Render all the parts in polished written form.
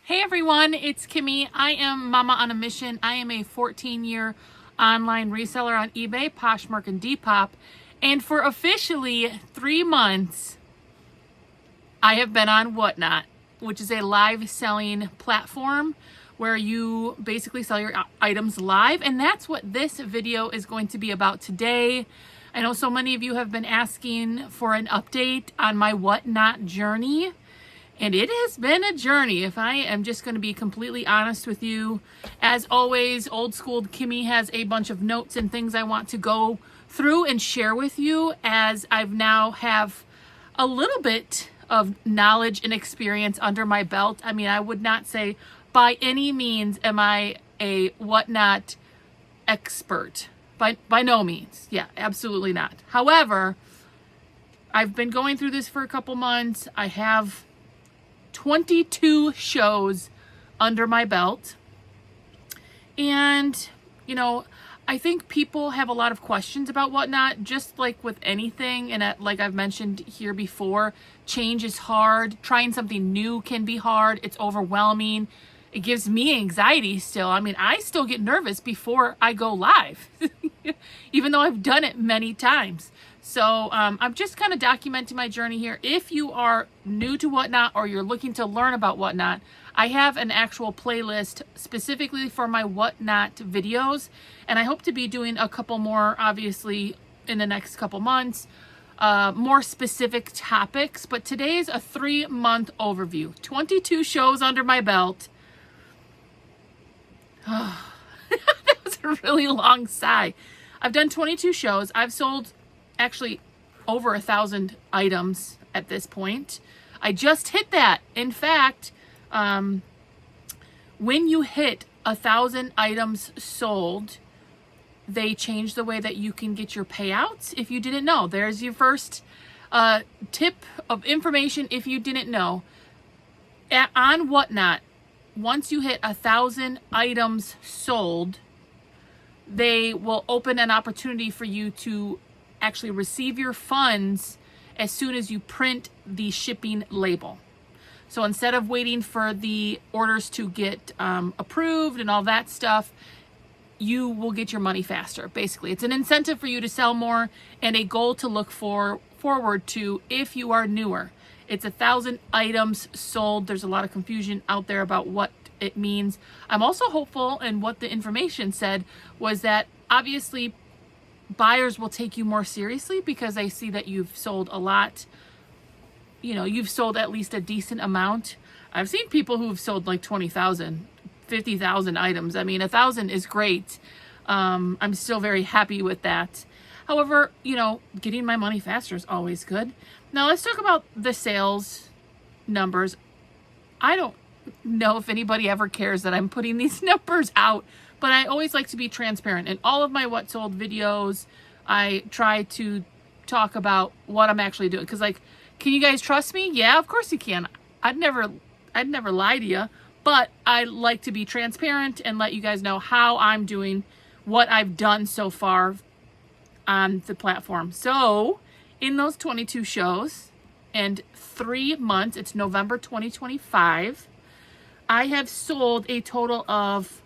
Hey everyone, it's Kimmy. I am Mama on a Mission. I am a 14-year online reseller on eBay, Poshmark, and Depop. And for officially 3 months, I have been on Whatnot, which is a live selling platform where you basically sell your items live. And that's what this video is going to be about today. I know so many of you have been asking for an update on my Whatnot journey. And it has been a journey, if I am just going to be completely honest with you. As always, old school Kimmy has a bunch of notes and things I want to go through and share with you, as I've now have a little bit of knowledge and experience under my belt. I mean, I would not say by any means am I a Whatnot expert. By no means. Yeah, absolutely not. However, I've been going through this for a couple months. I have 22 shows under my belt. And, you know, I think people have a lot of questions about Whatnot, just like with anything. And like I've mentioned here before, change is hard. Trying something new can be hard. It's overwhelming. It gives me anxiety still. I mean, I still get nervous before I go live, even though I've done it many times. So I'm just kind of documenting my journey here. If you are new to Whatnot or you're looking to learn about Whatnot, I have an actual playlist specifically for my Whatnot videos. And I hope to be doing a couple more, obviously, in the next couple months, more specific topics. But today's a 3-month overview. 22 shows under my belt. That was a really long sigh. I've done 22 shows. I've sold actually over 1,000 items at this point. I just hit that. In fact, when you hit 1,000 items sold, they change the way that you can get your payouts. If you didn't know, there's your first tip of information. If you didn't know, on Whatnot, once you hit 1,000 items sold, they will open an opportunity for you to actually receive your funds as soon as you print the shipping label. So instead of waiting for the orders to get approved and all that stuff, you will get your money faster. Basically, it's an incentive for you to sell more and a goal to look forward to if you are newer. It's 1,000 items sold. There's a lot of confusion out there about what it means. I'm also hopeful, and what the information said was that obviously buyers will take you more seriously because they see that you've sold a lot. You know, you've sold at least a decent amount. I've seen people who've sold like 20,000, 50,000 items. I mean, 1,000 is great. I'm still very happy with that. However, you know, getting my money faster is always good. Now let's talk about the sales numbers. I don't know if anybody ever cares that I'm putting these numbers out, but I always like to be transparent. In all of my What Sold videos, I try to talk about what I'm actually doing. Because, like, can you guys trust me? Yeah, of course you can. I'd never lie to you, but I like to be transparent and let you guys know how I'm doing, what I've done so far on the platform. So in those 22 shows and 3 months, it's November 2025, I have sold a total of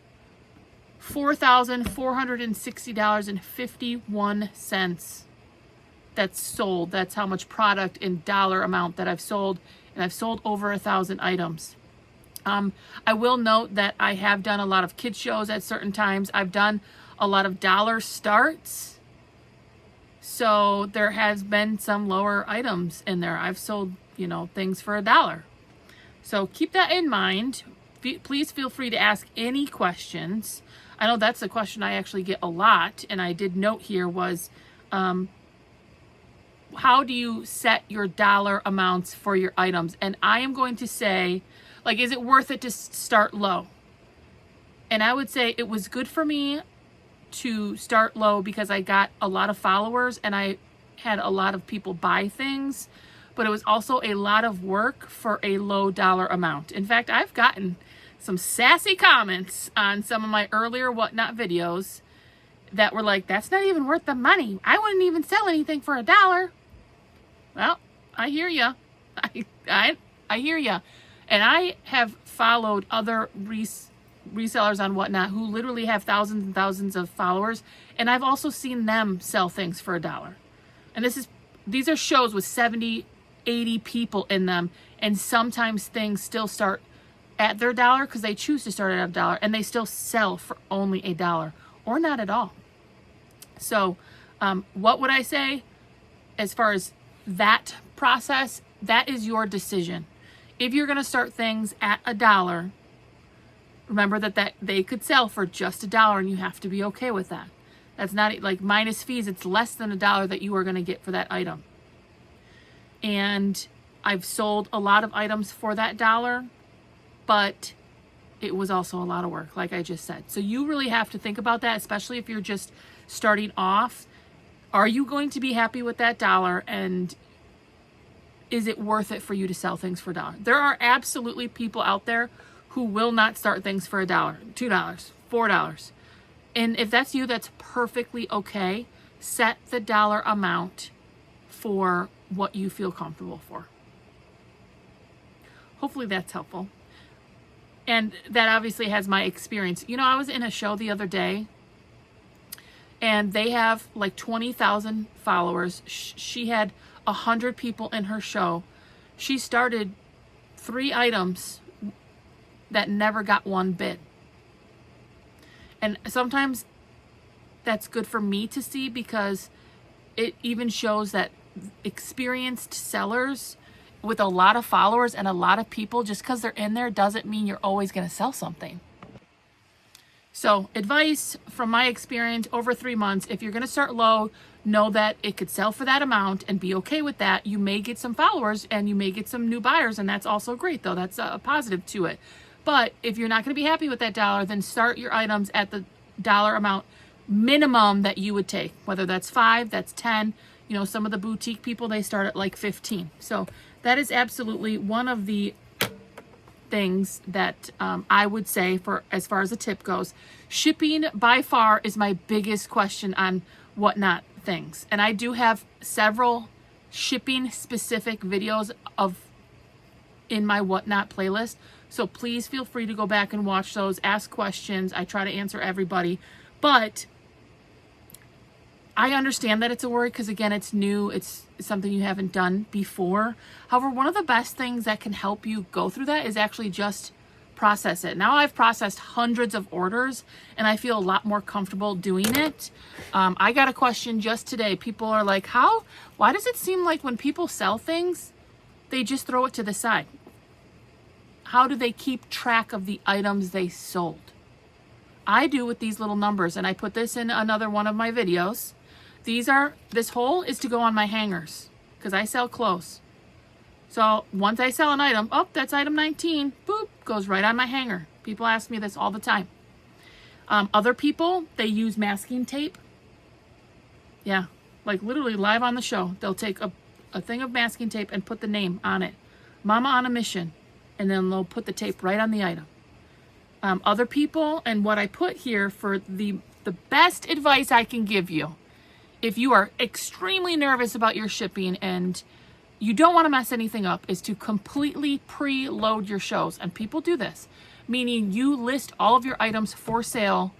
$4,460.51. That's sold. That's how much product in dollar amount that I've sold. And I've sold over 1,000 items. I will note that I have done a lot of kids shows at certain times. I've done a lot of dollar starts. So there has been some lower items in there. I've sold, you know, things for $1. So keep that in mind. Please feel free to ask any questions. I know that's a question I actually get a lot, and I did note here was, how do you set your dollar amounts for your items? And I am going to say, like, is it worth it to start low? And I would say it was good for me to start low because I got a lot of followers and I had a lot of people buy things, but it was also a lot of work for a low dollar amount. In fact, I've gotten some sassy comments on some of my earlier Whatnot videos that were like, that's not even worth the money. I wouldn't even sell anything for $1. Well, I hear ya. I hear ya. And I have followed other resellers on Whatnot who literally have thousands and thousands of followers, and I've also seen them sell things for $1. And these are shows with 70, 80 people in them, and sometimes things still start at their $1 because they choose to start at $1, and they still sell for only $1 or not at all. So what would I say as far as that process? That is your decision. If you're going to start things at $1, remember that they could sell for just $1, and you have to be okay with that. That's not like minus fees. It's less than $1 that you are going to get for that item. And I've sold a lot of items for that $1, but it was also a lot of work, like I just said. So you really have to think about that, especially if you're just starting off. Are you going to be happy with that $1, and is it worth it for you to sell things for $1? There are absolutely people out there who will not start things for $1, $2, $4. And if that's you, that's perfectly okay. Set the dollar amount for what you feel comfortable for. Hopefully that's helpful. And that obviously has my experience. You know, I was in a show the other day, and they have like 20,000 followers. She had 100 people in her show. She started 3 items that never got one bid. And sometimes that's good for me to see, because it even shows that experienced sellers with a lot of followers and a lot of people, just because they're in there doesn't mean you're always going to sell something. So advice from my experience over 3 months: if you're going to start low, know that it could sell for that amount and be okay with that. You may get some followers and you may get some new buyers, and that's also great though. That's a positive to it. But if you're not going to be happy with that $1, then start your items at the dollar amount minimum that you would take, whether that's 5, that's 10. You know, some of the boutique people, they start at like 15. So that is absolutely one of the things that I would say for as far as a tip goes. Shipping by far is my biggest question on Whatnot things. And I do have several shipping specific videos in my Whatnot playlist. So please feel free to go back and watch those, ask questions. I try to answer everybody. But I understand that it's a worry because, again, it's new. It's something you haven't done before. However, one of the best things that can help you go through that is actually just process it. Now I've processed hundreds of orders, and I feel a lot more comfortable doing it. I got a question just today. People are like, why does it seem like when people sell things, they just throw it to the side? How do they keep track of the items they sold? I do with these little numbers, and I put this in another one of my videos. This whole is to go on my hangers because I sell clothes. So once I sell an item, that's item 19, boop, goes right on my hanger. People ask me this all the time. Other people, they use masking tape. Yeah, like literally live on the show. They'll take a thing of masking tape and put the name on it. Mama on a mission. And then they'll put the tape right on the item. Other people, and what I put here for the best advice I can give you, if you are extremely nervous about your shipping and you don't want to mess anything up, is to completely preload your shows. And people do this, meaning you list all of your items for sale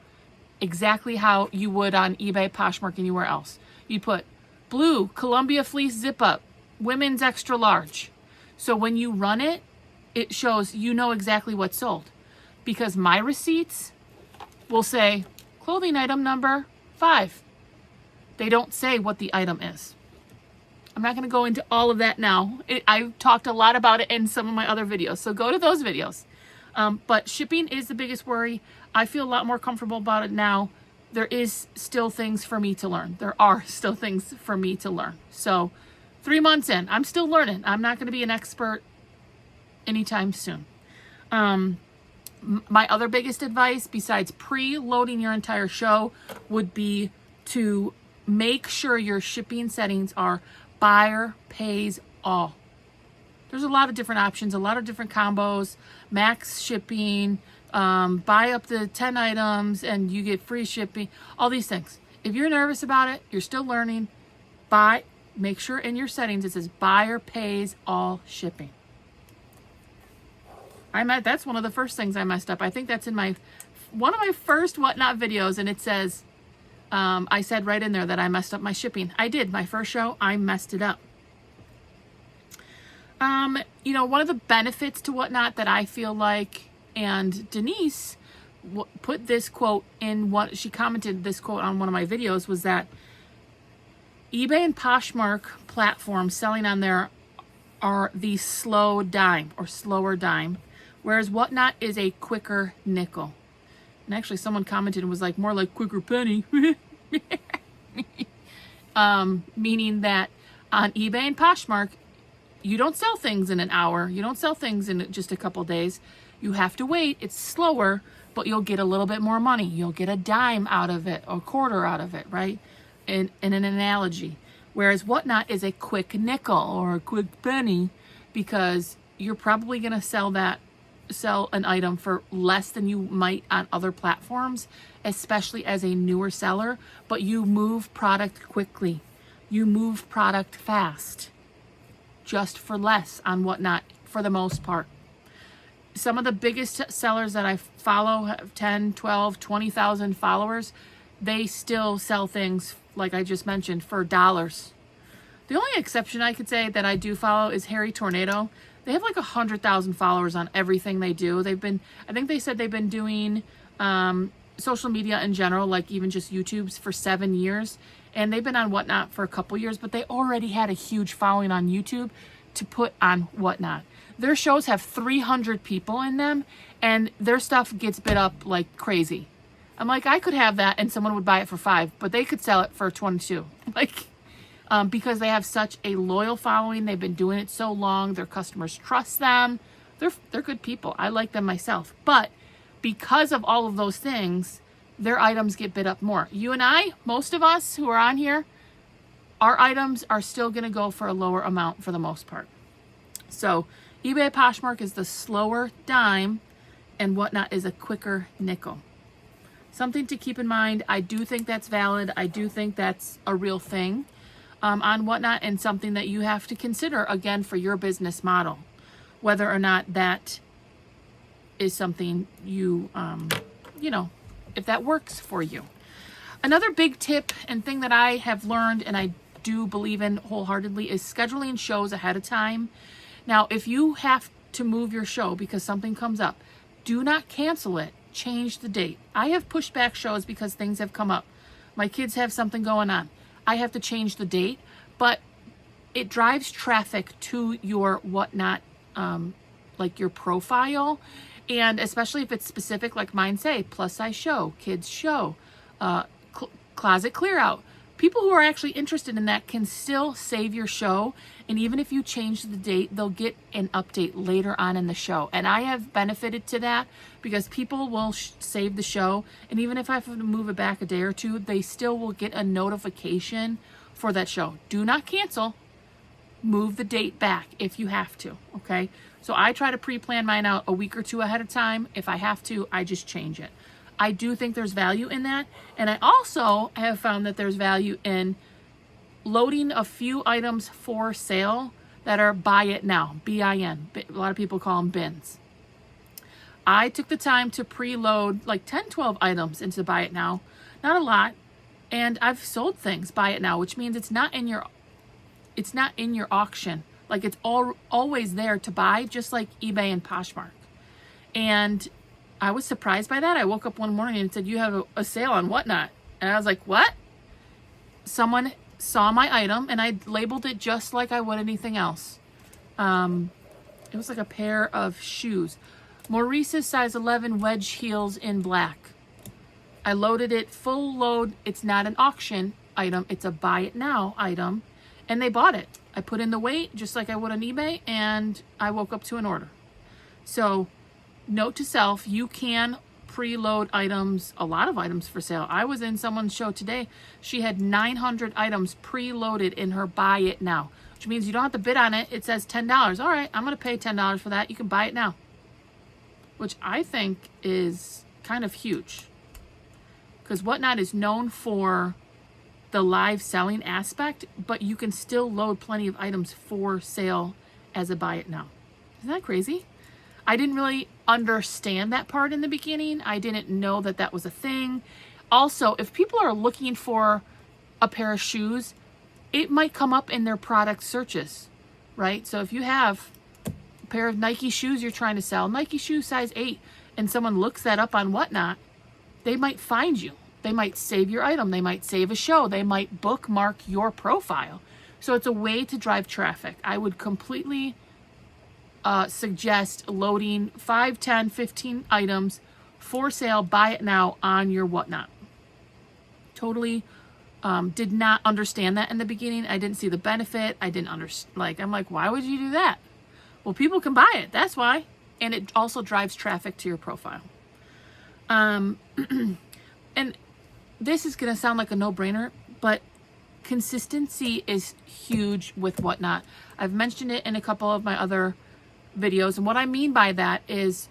exactly how you would on eBay, Poshmark, and anywhere else. You put blue Columbia fleece zip up, women's extra large. So when you run it, it shows you know exactly what's sold. Because my receipts will say clothing item number 5. They don't say what the item is. I'm not going to go into all of that now. I've talked a lot about it in some of my other videos, so go to those videos. But shipping is the biggest worry. I feel a lot more comfortable about it now. There is still things for me to learn. There are still things for me to learn. So 3 months in, I'm still learning. I'm not going to be an expert anytime soon. My other biggest advice, besides preloading your entire show, would be to make sure your shipping settings are buyer pays all. There's a lot of different options, a lot of different combos, max shipping, buy up to 10 items and you get free shipping, all these things. If you're nervous about it, you're still learning, make sure in your settings it says buyer pays all shipping. That's one of the first things I messed up. I think that's in one of my first Whatnot videos, and it says, I said right in there that I messed up my shipping. I did. My first show, I messed it up. You know, one of the benefits to Whatnot that I feel like, and Denise put this quote in what she commented this quote on one of my videos, was that eBay and Poshmark platforms selling on there are the slow dime or slower dime, whereas Whatnot is a quicker nickel. And actually someone commented and was like, more like quicker penny. Meaning that on eBay and Poshmark, you don't sell things in an hour. You don't sell things in just a couple days. You have to wait. It's slower, but you'll get a little bit more money. You'll get a dime out of it, or a quarter out of it, right? In an analogy. Whereas Whatnot is a quick nickel or a quick penny, because you're probably going to sell an item for less than you might on other platforms, especially as a newer seller, but you move product quickly. You move product fast, just for less on Whatnot for the most part. Some of the biggest sellers that I follow have 10, 12, 20,000 followers. They still sell things, like I just mentioned, for dollars. The only exception I could say that I do follow is Harry Tornado. They have like 100,000 followers on everything they do. I think they said they've been doing social media in general, like even just YouTube's, for 7 years. And they've been on Whatnot for a couple years, but they already had a huge following on YouTube to put on Whatnot. Their shows have 300 people in them, and their stuff gets bid up like crazy. I'm like, I could have that and someone would buy it for $5, but they could sell it for $22. Like, because they have such a loyal following. They've been doing it so long. Their customers trust them. They're good people. I like them myself. But because of all of those things, their items get bid up more. You and I, most of us who are on here, our items are still going to go for a lower amount for the most part. So eBay Poshmark is the slower dime, and Whatnot is a quicker nickel. Something to keep in mind. I do think that's valid. I do think that's a real thing on Whatnot, and something that you have to consider, again, for your business model, whether or not that is something you, if that works for you. Another big tip and thing that I have learned, and I do believe in wholeheartedly, is scheduling shows ahead of time. Now, if you have to move your show because something comes up, do not cancel it. Change the date. I have pushed back shows because things have come up. My kids have something going on. I have to change the date, but it drives traffic to your Whatnot, like your profile. And especially if it's specific, like mine say, plus size show, kids show, closet clear out. People who are actually interested in that can still save your show. And even if you change the date, they'll get an update later on in the show. And I have benefited to that because people will save the show. And even if I have to move it back a day or two, they still will get a notification for that show. Do not cancel. Move the date back if you have to. Okay. So I try to pre-plan mine out a week or two ahead of time. If I have to, I just change it. I do think there's value in that. And I also have found that there's value in loading a few items for sale that are buy it now, BIN. A lot of people call them bins. I took the time to preload like 10, 12 items into buy it now. Not a lot. And I've sold things buy it now, which means it's not in your auction. Like it's always there to buy, just like eBay and Poshmark. And I was surprised by that. I woke up one morning and it said, you have a sale on Whatnot. And I was like, what? Someone saw my item and I labeled it just like I would anything else. It was like a pair of shoes. Maurice's size 11 wedge heels in black. I loaded it full load. It's not an auction item. It's a buy it now item. And they bought it. I put in the weight just like I would on eBay, and I woke up to an order. So note to self, you can preload items, a lot of items for sale. I was in someone's show today. She had 900 items preloaded in her buy it now, which means you don't have to bid on it. It says $10. All right, I'm going to pay $10 for that. You can buy it now, which I think is kind of huge because Whatnot is known for the live selling aspect, but you can still load plenty of items for sale as a buy it now. Isn't that crazy? I didn't really understand that part in the beginning. I didn't know that that was a thing. Also, if people are looking for a pair of shoes, it might come up in their product searches, right? So if you have a pair of Nike shoes you're trying to sell, Nike shoe size 8, and someone looks that up on Whatnot, they might find you. They might save your item. They might save a show. They might bookmark your profile. So it's a way to drive traffic. I would completely suggest loading 5, 10, 15 items for sale, buy it now on your Whatnot. Totally did not understand that in the beginning. I didn't see the benefit. I didn't understand. I'm like, why would you do that? Well, people can buy it. That's why. And it also drives traffic to your profile. And this is going to sound like a no-brainer, but consistency is huge with Whatnot. I've mentioned it in a couple of my other videos. And what I mean by that is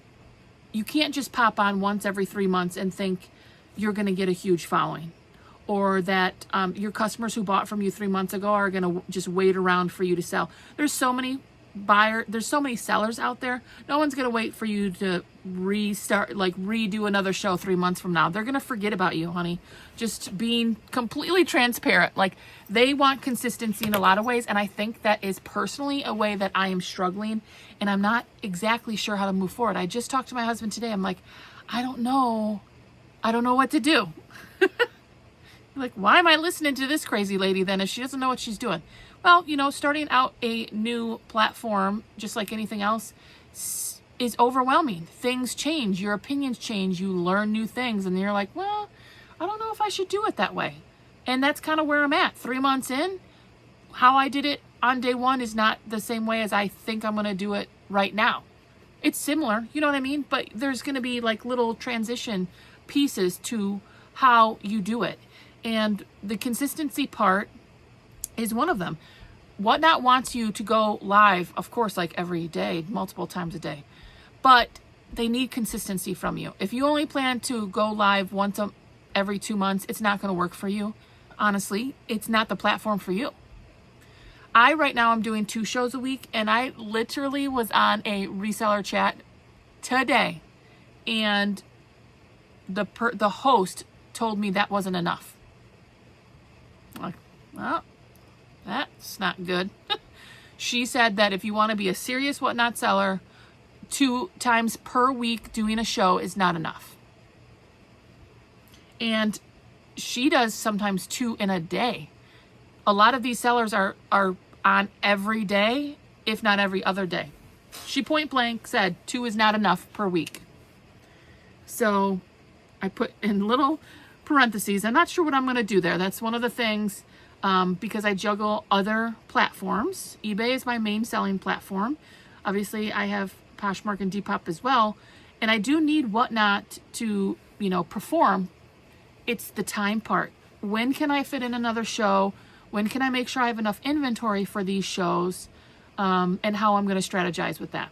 you can't just pop on once every 3 months and think you're going to get a huge following, or that your customers who bought from you 3 months ago are going to just wait around for you to sell. There's so many sellers out there. No one's going to wait for you to redo another show 3 months from now. They're going to forget about you, honey. Just being completely transparent. Like, they want consistency in a lot of ways, and I think that is personally a way that I am struggling, and I'm not exactly sure how to move forward. I just talked to my husband today. I'm like, I don't know what to do. Like, why am I listening to this crazy lady then if she doesn't know what she's doing? Well, starting out a new platform, just like anything else, is overwhelming. Things change. Your opinions change. You learn new things. And you're like, well, I don't know if I should do it that way. And that's kind of where I'm at. 3 months in, how I did it on day one is not the same way as I think I'm going to do it right now. It's similar, you know what I mean? But there's going to be like little transition pieces to how you do it. And the consistency part is one of them. Whatnot wants you to go live, of course, like every day, multiple times a day. But they need consistency from you. If you only plan to go live once every 2 months, it's not going to work for you. Honestly, it's not the platform for you. Right now, I'm doing 2 shows a week, and I literally was on a reseller chat today, and the host told me that wasn't enough. Like, well, that's not good. She said that if you want to be a serious Whatnot seller, 2 times per week doing a show is not enough. And she does sometimes 2 in a day. A lot of these sellers are on every day, if not every other day. She point blank said 2 is not enough per week. So I put in little parentheses. I'm not sure what I'm going to do there. That's one of the things, because I juggle other platforms. eBay is my main selling platform. Obviously, I have Poshmark and Depop as well. And I do need Whatnot to, perform. It's the time part. When can I fit in another show? When can I make sure I have enough inventory for these shows? And how I'm going to strategize with that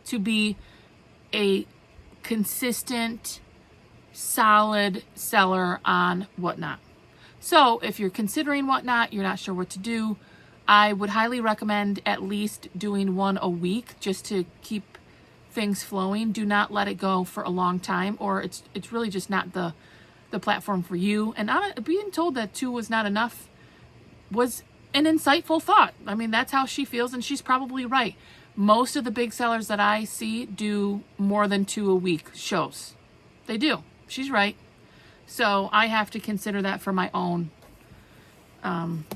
to be a consistent, solid seller on Whatnot. So if you're considering Whatnot, you're not sure what to do, I would highly recommend at least doing 1 a week just to keep things flowing. Do not let it go for a long time, or it's really just not the platform for you. And being told that 2 was not enough was an insightful thought. I mean, that's how she feels, and she's probably right. Most of the big sellers that I see do more than 2 a week shows. They do. She's right. So I have to consider that for my own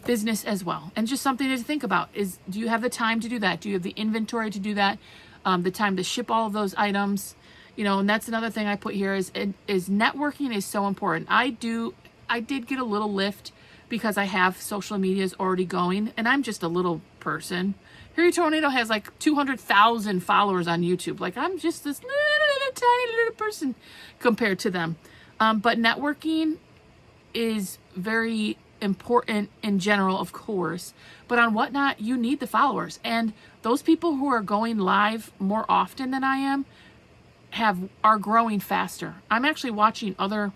business as well. And just something to think about is, do you have the time to do that? Do you have the inventory to do that? The time to ship all of those items? And that's another thing I put here is networking is so important. I did get a little lift because I have social medias already going, and I'm just a little person. Harry Tornado has like 200,000 followers on YouTube. Like, I'm just this little tiny little person compared to them. But networking is very important in general, of course. But on Whatnot, you need the followers. And those people who are going live more often than I am are growing faster. I'm actually watching other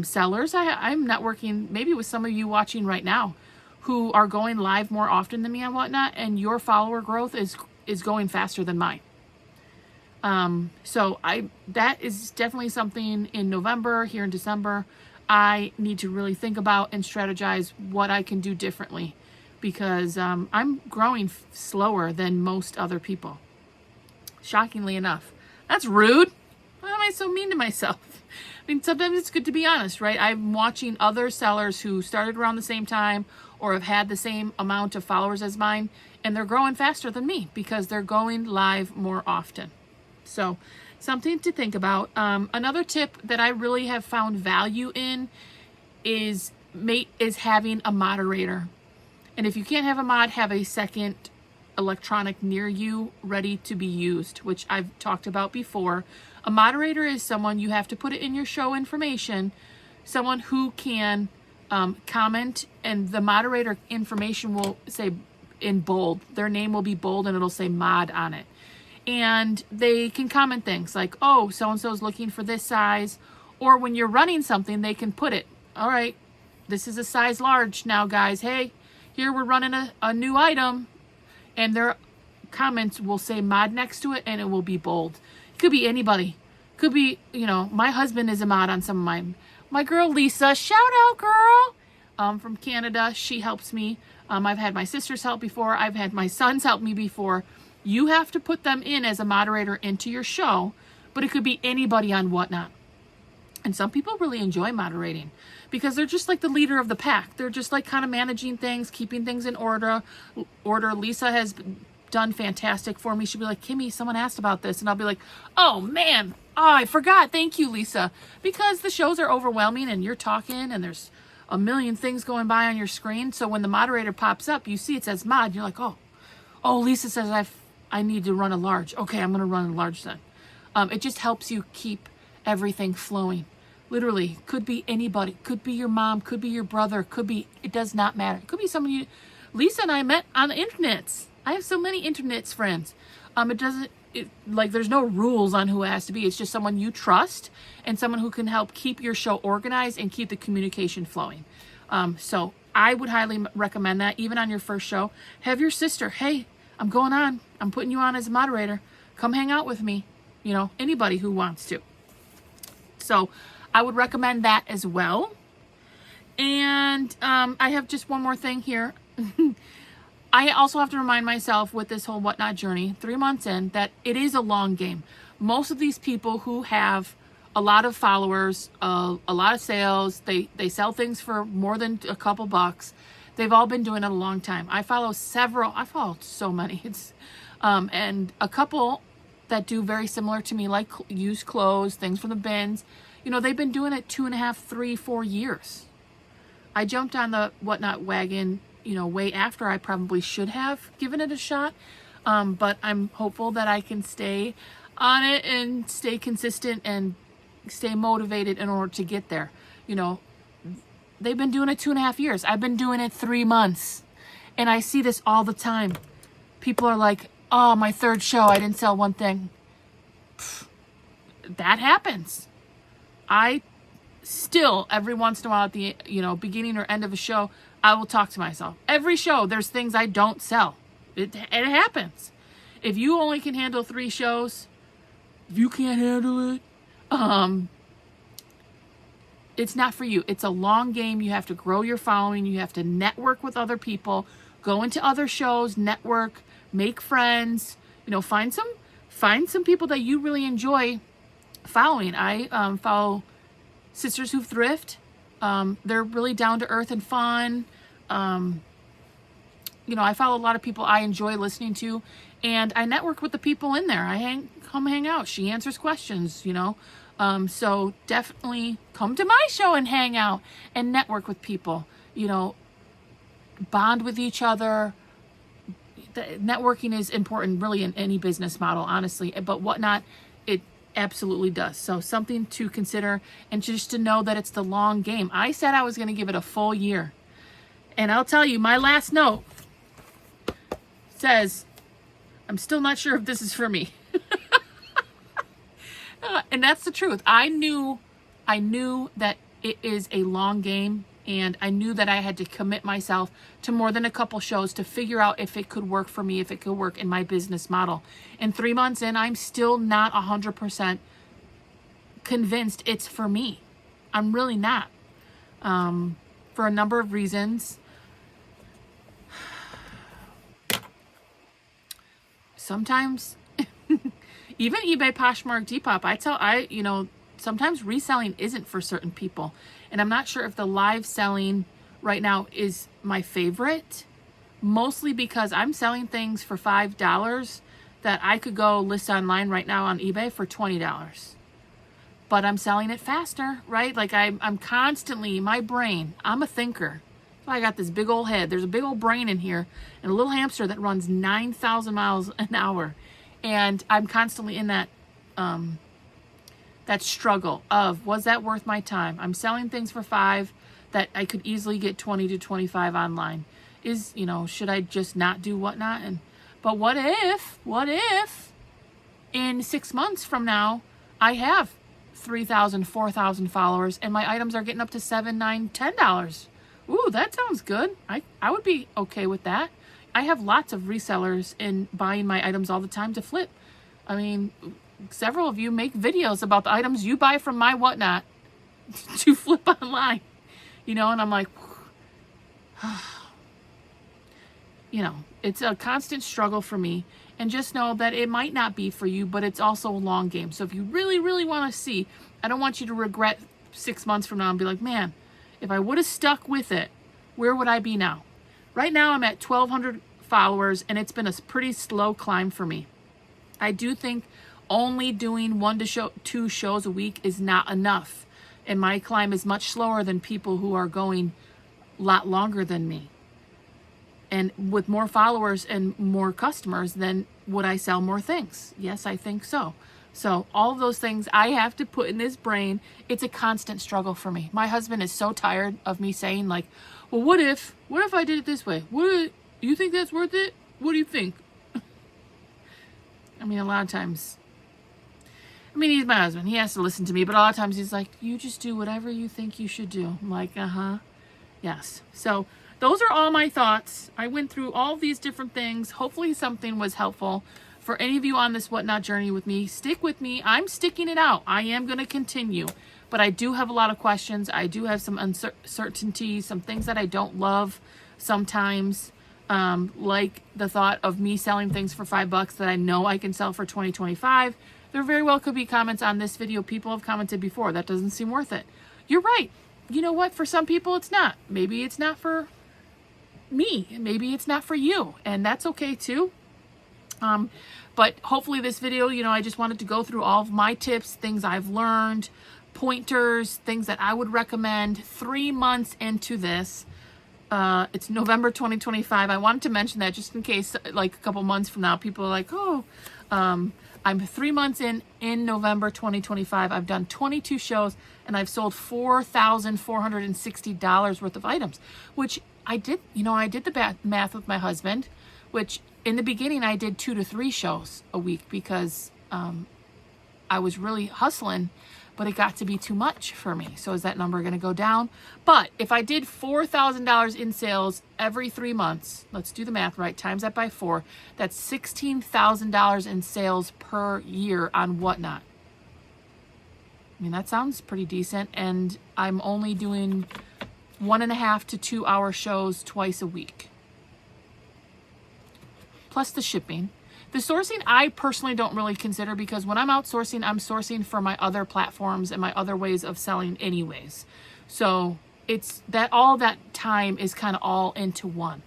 sellers. I'm networking maybe with some of you watching right now who are going live more often than me on Whatnot, and your follower growth is going faster than mine. So that is definitely something in November, here in December, I need to really think about and strategize what I can do differently, because I'm growing slower than most other people. Shockingly enough. That's rude. Why am I so mean to myself? I mean, sometimes it's good to be honest, right? I'm watching other sellers who started around the same time or have had the same amount of followers as mine, and they're growing faster than me because they're going live more often. So something to think about. Another tip that I really have found value in is having a moderator. And if you can't have a mod, have a second electronic near you ready to be used, which I've talked about before. A moderator is someone, you have to put it in your show information, someone who can comment, and the moderator information will say in bold. Their name will be bold and it'll say mod on it. And they can comment things like, oh, so-and-so's looking for this size. Or when you're running something, they can put it, all right, this is a size large now, guys. Hey, here we're running a new item. And their comments will say mod next to it and it will be bold. It could be anybody. Could be, my husband is a mod on some of mine. My girl Lisa, shout out girl, from Canada. She helps me. I've had my sisters help before. I've had my sons help me before. You have to put them in as a moderator into your show, but it could be anybody on Whatnot. And some people really enjoy moderating because they're just like the leader of the pack. They're just like kind of managing things, keeping things in order. Lisa has done fantastic for me. She'll be like, Kimmy, someone asked about this. And I'll be like, oh man, I forgot. Thank you, Lisa. Because the shows are overwhelming and you're talking and there's a million things going by on your screen. So when the moderator pops up, you see it says mod. You're like, oh, Lisa says I need to run a large. Okay, I'm going to run a large then. It just helps you keep everything flowing. Literally, could be anybody. Could be your mom, could be your brother, it does not matter. It could be someone Lisa and I met on the internets. I have so many internets friends. There's no rules on who it has to be. It's just someone you trust and someone who can help keep your show organized and keep the communication flowing. So I would highly recommend that. Even on your first show, have your sister, hey, I'm going on. I'm putting you on as a moderator. Come hang out with me. Anybody who wants to. So I would recommend that as well. And I have just one more thing here. I also have to remind myself with this whole Whatnot journey, 3 months in, that it is a long game. Most of these people who have a lot of followers, a lot of sales, they sell things for more than a couple bucks. They've all been doing it a long time. I follow so many. And a couple that do very similar to me, like use clothes, things from the bins. They've been doing it 2.5, 3, 4 years. I jumped on the Whatnot wagon, way after I probably should have given it a shot. But I'm hopeful that I can stay on it and stay consistent and stay motivated in order to get there. They've been doing it 2.5 years. I've been doing it 3 months. And I see this all the time. People are like, oh, my third show, I didn't sell one thing. That happens. I still, every once in a while at the beginning or end of a show, I will talk to myself. Every show, there's things I don't sell. It happens. If you only can handle 3 shows, if you can't handle it, it's not for you. It's a long game. You have to grow your following. You have to network with other people, go into other shows, network, make friends, find some people that you really enjoy following. I follow Sisters Who Thrift. They're really down to earth and fun. I follow a lot of people I enjoy listening to, and I network with the people in there. Come hang out. She answers questions, so definitely come to my show and hang out and network with people, bond with each other. Networking is important really in any business model, honestly, but Whatnot, it absolutely does. So something to consider, and just to know that it's the long game. I said I was going to give it a full year, and I'll tell you, my last note says, I'm still not sure if this is for me. And that's the truth. I knew that it is a long game, And I knew that I had to commit myself to more than a couple shows to figure out if it could work for me, if it could work in my business model. And 3 months in, I'm still not 100% convinced it's for me. I'm really not. For a number of reasons. Sometimes, even eBay, Poshmark, Depop, sometimes reselling isn't for certain people. And I'm not sure if the live selling right now is my favorite, mostly because I'm selling things for $5 that I could go list online right now on eBay for $20. But I'm selling it faster, right? Like I'm constantly, my brain, I'm a thinker. So I got this big old head. There's a big old brain in here and a little hamster that runs 9,000 miles an hour. And I'm constantly in that struggle of, was that worth my time? I'm selling things for $5 that I could easily get 20 to 25 online. Should I just not do whatnot? But what if in 6 months from now, I have 3,000, 4,000 followers and my items are getting up to $7, $9, $10. Ooh, that sounds good. I would be okay with that. I have lots of resellers in buying my items all the time to flip. I mean, several of you make videos about the items you buy from my whatnot to flip online, and I'm like, it's a constant struggle for me. And just know that it might not be for you, but it's also a long game. So if you really, really want to see, I don't want you to regret 6 months from now and be like, man, if I would have stuck with it, where would I be now? Right now, I'm at 1,200 followers, and it's been a pretty slow climb for me. I do think only doing 1 to 2 shows a week is not enough. And my climb is much slower than people who are going a lot longer than me. And with more followers and more customers, then would I sell more things? Yes, I think so. So all of those things I have to put in this brain. It's a constant struggle for me. My husband is so tired of me saying like, well, what if I did it this way? You think that's worth it? What do you think? I mean, a lot of times, he's my husband. He has to listen to me, but a lot of times he's like, you just do whatever you think you should do. I'm like, yes. So those are all my thoughts. I went through all these different things. Hopefully something was helpful for any of you on this whatnot journey with me. Stick with me. I'm sticking it out. I am going to continue, but I do have a lot of questions. I do have some uncertainty, some things that I don't love sometimes, like the thought of me selling things for $5 that I know I can sell for 20, 25. There very well could be comments on this video. People have commented before. That doesn't seem worth it. You're right. You know what? For some people, it's not. Maybe it's not for me. Maybe it's not for you. And that's okay too. But hopefully this video, I just wanted to go through all of my tips, things I've learned, pointers, things that I would recommend 3 months into this. It's November 2025. I wanted to mention that just in case, like a couple months from now, people are like, oh, I'm 3 months in November 2025. I've done 22 shows and I've sold $4,460 worth of items, which I did the math with my husband, which in the beginning I did 2 to 3 shows a week because I was really hustling, but it got to be too much for me. So is that number going to go down? But if I did $4,000 in sales every 3 months, let's do the math right, times that by 4, that's $16,000 in sales per year on whatnot. That sounds pretty decent. And I'm only doing 1.5 to 2 hour shows twice a week. Plus the shipping. The sourcing, I personally don't really consider because when I'm outsourcing, I'm sourcing for my other platforms and my other ways of selling anyways. So it's that all that time is kind of all into one.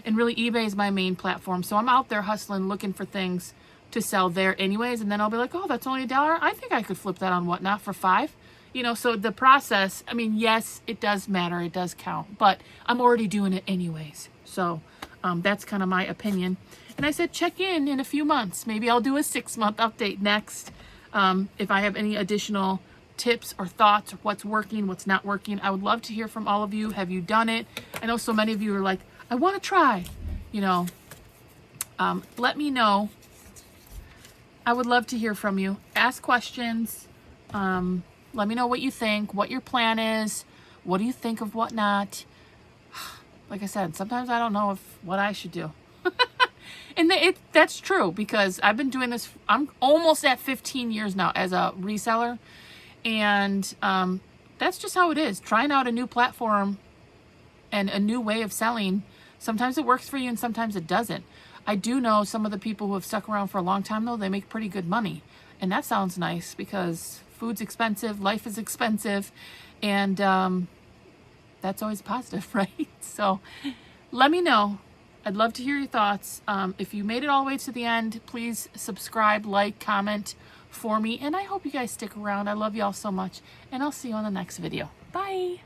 And really eBay is my main platform. So I'm out there hustling, looking for things to sell there anyways. And then I'll be like, oh, that's only $1. I think I could flip that on whatnot for $5. So the process, yes, it does matter. It does count, but I'm already doing it anyways. So that's kind of my opinion. And I said, check in a few months. Maybe I'll do a 6-month update next. If I have any additional tips or thoughts, or what's working, what's not working. I would love to hear from all of you. Have you done it? I know so many of you are like, I want to try, let me know. I would love to hear from you. Ask questions. Let me know what you think, what your plan is, What do you think of whatnot? Like I said, sometimes I don't know what I should do. And that's true, because I've been doing this, I'm almost at 15 years now as a reseller. And that's just how it is. Trying out a new platform and a new way of selling. Sometimes it works for you and sometimes it doesn't. I do know some of the people who have stuck around for a long time, though, they make pretty good money. And that sounds nice, because food's expensive, life is expensive, and that's always positive, right? So let me know. I'd love to hear your thoughts. If you made it all the way to the end, please subscribe, like, comment for me. And I hope you guys stick around. I love y'all so much. And I'll see you on the next video. Bye.